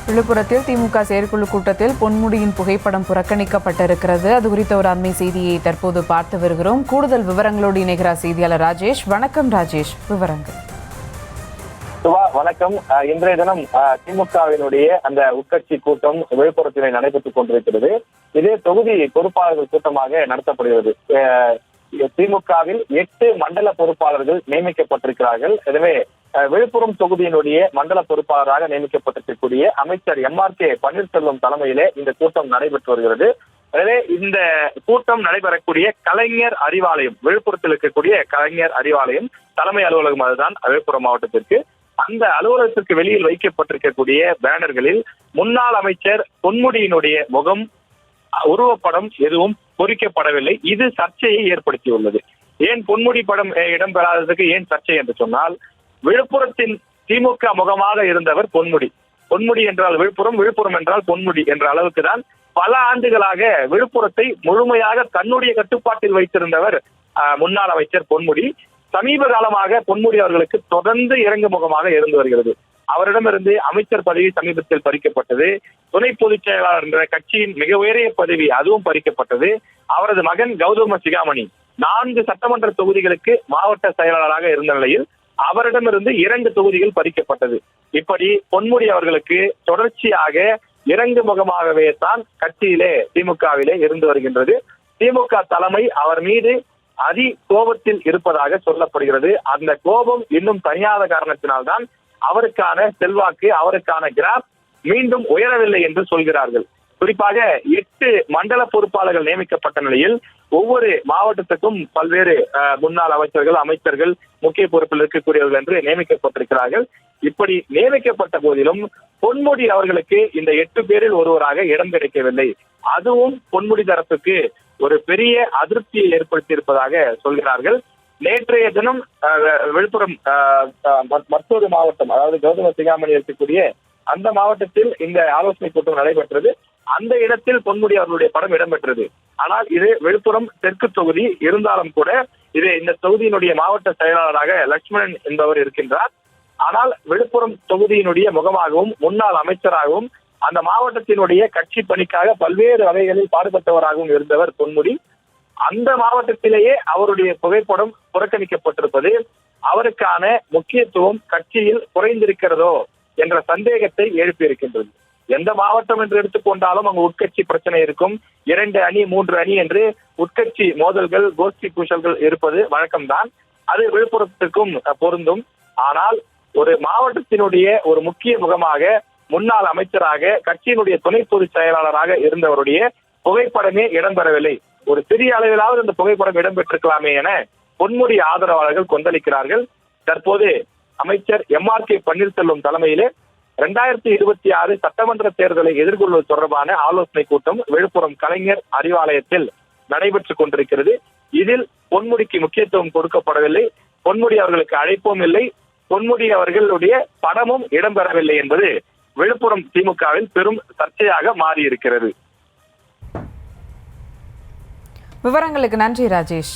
விழுப்புரத்தில் திமுக செயற்குழு கூட்டத்தில் பொன்முடியின் புகைப்படம் புறக்கணிக்கப்பட்டிருக்கிறது. அது குறித்த ஒரு அண்மை செய்தியை தற்போது பார்த்து வருகிறோம். கூடுதல் விவரங்களோடு இணைகிறார் செய்தியாளர் ராஜேஷ். வணக்கம் ராஜேஷ், விவரங்கள். வணக்கம். இன்றைய தினம் திமுகவினுடைய அந்த உட்கட்சி கூட்டம் விழுப்புரத்தில் நடைபெற்றுக் கொண்டிருக்கிறது. இது தொகுதி பொறுப்பாளர்கள் கூட்டமாக நடத்தப்படுகிறது. திமுகவில் 8 மண்டல பொறுப்பாளர்கள் நியமிக்கப்பட்டிருக்கிறார்கள். எனவே விழுப்புரம் தொகுதியினுடைய மண்டல பொறுப்பாளராக நியமிக்கப்பட்டிருக்கக்கூடிய அமைச்சர் MRK பன்னீர்செல்வம் தலைமையிலே இந்த கூட்டம் நடைபெற்று வருகிறது. எனவே இந்த கூட்டம் நடைபெறக்கூடிய கலைஞர் அறிவாலயம், விழுப்புரத்தில் இருக்கக்கூடிய கலைஞர் அறிவாலயம் தலைமை அலுவலகம் அதுதான் விழுப்புரம் மாவட்டத்திற்கு. அந்த அலுவலகத்திற்கு வெளியில் வைக்கப்பட்டிருக்கக்கூடிய பேனர்களில் முன்னாள் அமைச்சர் பொன்முடியினுடைய முகம், உருவப்படம் எதுவும் பொறிக்கப்படவில்லை. இது சர்ச்சையை ஏற்படுத்தியுள்ளது. ஏன் பொன்முடி படம் இடம்பெறாததுக்கு ஏன் சர்ச்சை என்று சொன்னால், விழுப்புரத்தின் திமுக முகமாக இருந்தவர் பொன்முடி. பொன்முடி என்றால் விழுப்புரம், விழுப்புரம் என்றால் பொன்முடி என்ற அளவுக்கு தான் பல ஆண்டுகளாக விழுப்புரத்தை முழுமையாக தன்னுடைய கட்டுப்பாட்டில் வைத்திருந்தவர் முன்னாள் அமைச்சர் பொன்முடி. சமீப காலமாக பொன்முடி அவர்களுக்கு தொடர்ந்து இறங்கு முகமாக இருந்து வருகிறது. அவரிடமிருந்து அமைச்சர் பதவி சமீபத்தில் பறிக்கப்பட்டது. துணை பொதுச் செயலாளர் என்ற கட்சியின் மிக உயரிய பதவி அதுவும் பறிக்கப்பட்டது. அவரது மகன் கௌதம சிகாமணி 4 சட்டமன்ற தொகுதிகளுக்கு மாவட்ட செயலாளராக இருந்த நிலையில் அவரிடமிருந்து 2 தொகுதிகள் பறிக்கப்பட்டது. இப்படி பொன்முடி அவர்களுக்கு தொடர்ச்சியாக இறங்கு முகமாகவே தான் கட்சியிலே திமுகவிலே இருந்து வருகின்றது. திமுக தலைமை அவர் மீது அதி கோபத்தில் இருப்பதாக சொல்லப்படுகிறது. அந்த கோபம் இன்னும் தனியாத காரணத்தினால்தான் அவருக்கான செல்வாக்கு, அவருக்கான கிராப் மீண்டும் உயரவில்லை என்று சொல்கிறார்கள். குறிப்பாக 8 மண்டல பொறுப்பாளர்கள் நியமிக்கப்பட்ட நிலையில் ஒவ்வொரு மாவட்டத்துக்கும் பல்வேறு முன்னாள் அமைச்சர்கள் முக்கிய பொறுப்பில் இருக்கக்கூடியவர்கள் என்று நியமிக்கப்பட்டிருக்கிறார்கள். இப்படி நியமிக்கப்பட்ட போதிலும் பொன்முடி அவர்களுக்கு இந்த 8 பேரில் ஒருவராக இடம் கிடைக்கவில்லை. அதுவும் பொன்முடி தரப்புக்கு ஒரு பெரிய அதிருப்தியை ஏற்படுத்தி இருப்பதாக சொல்கிறார்கள். நேற்றைய தினம் விழுப்புரம் மற்றொரு மாவட்டம், அதாவது கௌதம சிகாமணி இருக்கக்கூடிய அந்த மாவட்டத்தில் இந்த ஆலோசனை கூட்டம் நடைபெற்றது. அந்த இடத்தில் பொன்முடி அவர்களுடைய படம் இடம்பெற்றது. ஆனால் இது விழுப்புரம் தெற்கு தொகுதி இருந்தாலும் கூட இது இந்த தொகுதியினுடைய மாவட்ட செயலாளராக லட்சுமணன் என்பவர் இருக்கின்றார். ஆனால் விழுப்புரம் தொகுதியினுடைய முகமாகவும் முன்னாள் அமைச்சராகவும் அந்த மாவட்டத்தினுடைய கட்சி பணிக்காக பல்வேறு வகைகளில் பாடுபட்டவராகவும் இருந்தவர் பொன்முடி. அந்த மாவட்டத்திலேயே அவருடைய புகைப்படம் புறக்கணிக்கப்பட்டிருப்பது அவருக்கான முக்கியத்துவம் கட்சியில் குறைந்திருக்கிறதோ என்ற சந்தேகத்தை எழுப்பியிருக்கின்றது. எந்த மாவட்டம் என்று எடுத்துக்கொண்டாலும் அங்கு உட்கட்சி பிரச்சனை இருக்கும். 2 அணி 3 அணி என்று உட்கட்சி மோதல்கள், கோஷ்டி குஷல்கள் இருப்பது வழக்கம்தான். அது விழுப்புரத்திற்கும் பொருந்தும். ஆனால் ஒரு மாவட்டத்தினுடைய ஒரு முக்கிய முகமாக, முன்னாள் அமைச்சராக, கட்சியினுடைய துணை பொதுச் செயலாளராக இருந்தவருடைய புகைப்படமே இடம்பெறவில்லை. ஒரு சிறிய அளவிலாவது அந்த புகைப்படம் இடம்பெற்றிருக்கலாமே என பொன்முடி ஆதரவாளர்கள் கொந்தளிக்கிறார்கள். தற்போது அமைச்சர் MRK பன்னீர்செல்வம் தலைமையிலே 2026 சட்டமன்ற தேர்தலை எதிர்கொள்வது தொடர்பான ஆலோசனை கூட்டம் விழுப்புரம் கலைஞர் அறிவாலயத்தில் நடைபெற்றுக் கொண்டிருக்கிறது. இதில் பொன்முடிக்கு முக்கியத்துவம் கொடுக்கப்படவில்லை. பொன்முடி அவர்களுக்கு அழைப்பும் இல்லை. பொன்முடி அவர்களுடைய படமும் இடம்பெறவில்லை என்பது விழுப்புரம் திமுகவில் பெரும் சர்ச்சையாக மாறியிருக்கிறது. விவரங்களுக்கு நன்றி ராஜேஷ்.